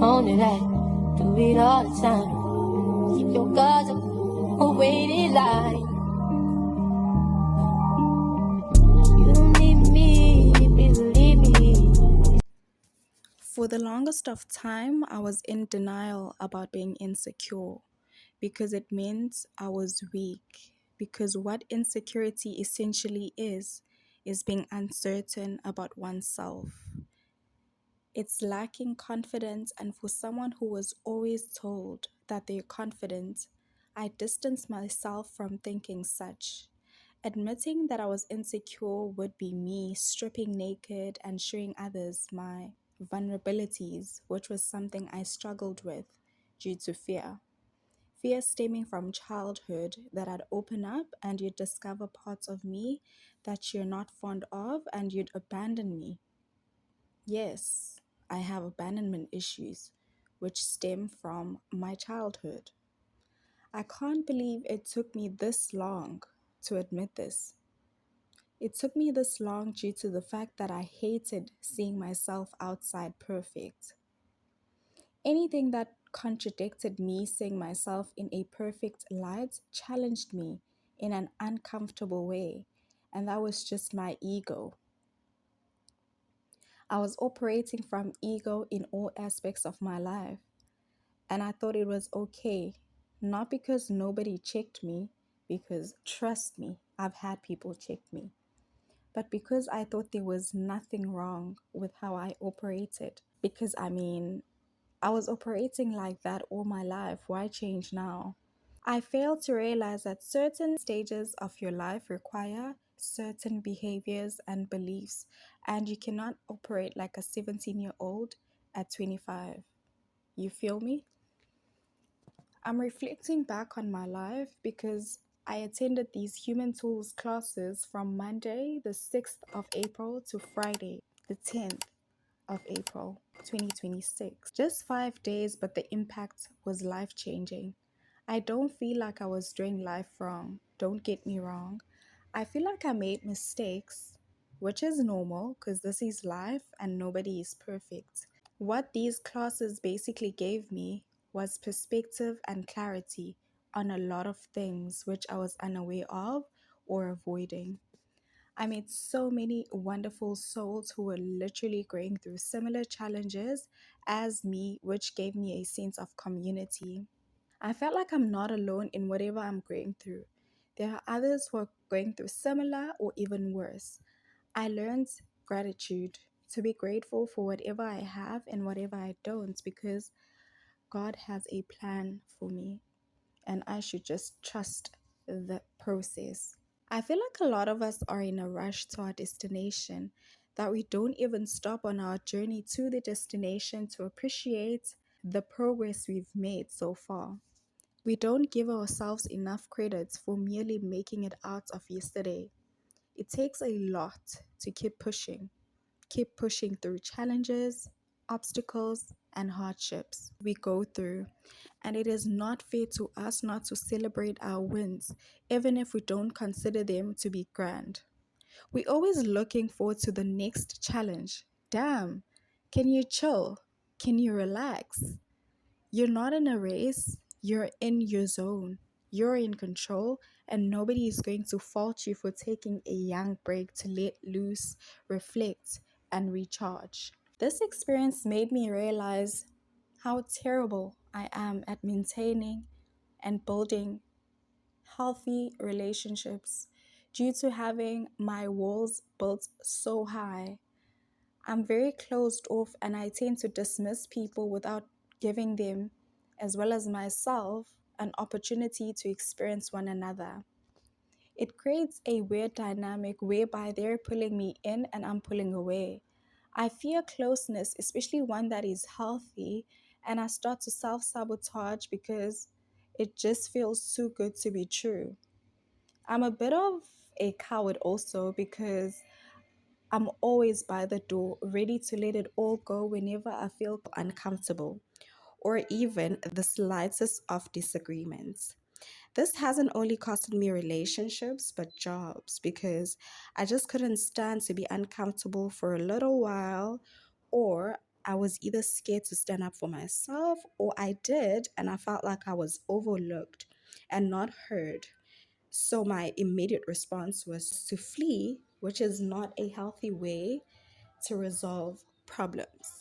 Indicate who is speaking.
Speaker 1: Only that, do it all the time. Keep your guards up, or waiting line. You don't need me, believe me.
Speaker 2: For the longest of time, I was in denial about being insecure because it meant I was weak. Because what insecurity essentially is being uncertain about oneself. It's lacking confidence, and for someone who was always told that they're confident, I distanced myself from thinking such. Admitting that I was insecure would be me stripping naked and showing others my vulnerabilities, which was something I struggled with due to fear. Fear stemming from childhood that I'd open up and you'd discover parts of me that you're not fond of and you'd abandon me. Yes, I have abandonment issues, which stem from my childhood. I can't believe it took me this long to admit this. It took me this long due to the fact that I hated seeing myself outside perfect. Anything that contradicted me seeing myself in a perfect light challenged me in an uncomfortable way, and that was just my ego. I was operating from ego in all aspects of my life, and I thought it was okay, not because nobody checked me, because trust me, I've had people check me, but because I thought there was nothing wrong with how I operated. Because I was operating like that all my life. Why change now? I failed to realize that certain stages of your life require certain behaviors and beliefs, and you cannot operate like a 17-year-old at 25. You feel me? I'm reflecting back on my life because I attended these human tools classes from Monday, the 6th of April to Friday, the 10th of April 2026. Just 5 days, but the impact was life changing. I don't feel like I was doing life wrong. Don't get me wrong. I feel like I made mistakes, which is normal because this is life and nobody is perfect. What these classes basically gave me was perspective and clarity on a lot of things which I was unaware of or avoiding. I met so many wonderful souls who were literally going through similar challenges as me, which gave me a sense of community. I felt like I'm not alone in whatever I'm going through. There are others who are going through similar or even worse. I learned gratitude, to be grateful for whatever I have and whatever I don't, because God has a plan for me and I should just trust the process. I feel like a lot of us are in a rush to our destination, that we don't even stop on our journey to the destination to appreciate the progress we've made so far. We don't give ourselves enough credit for merely making it out of yesterday. It takes a lot to keep pushing through challenges, obstacles, and hardships we go through. And it is not fair to us not to celebrate our wins, even if we don't consider them to be grand. We're always looking forward to the next challenge. Damn, can you chill? Can you relax? You're not in a race, you're in your zone. You're in control, and nobody is going to fault you for taking a young break to let loose, reflect, and recharge. This experience made me realize how terrible I am at maintaining and building healthy relationships due to having my walls built so high. I'm very closed off and I tend to dismiss people without giving them, as well as myself, an opportunity to experience one another. It creates a weird dynamic whereby they're pulling me in and I'm pulling away. I fear closeness, especially one that is healthy, and I start to self sabotage because it just feels too good to be true. I'm a bit of a coward also because I'm always by the door, ready to let it all go whenever I feel uncomfortable or even the slightest of disagreements. This hasn't only costed me relationships, but jobs, because I just couldn't stand to be uncomfortable for a little while, or I was either scared to stand up for myself, or I did and I felt like I was overlooked and not heard. So my immediate response was to flee, which is not a healthy way to resolve problems.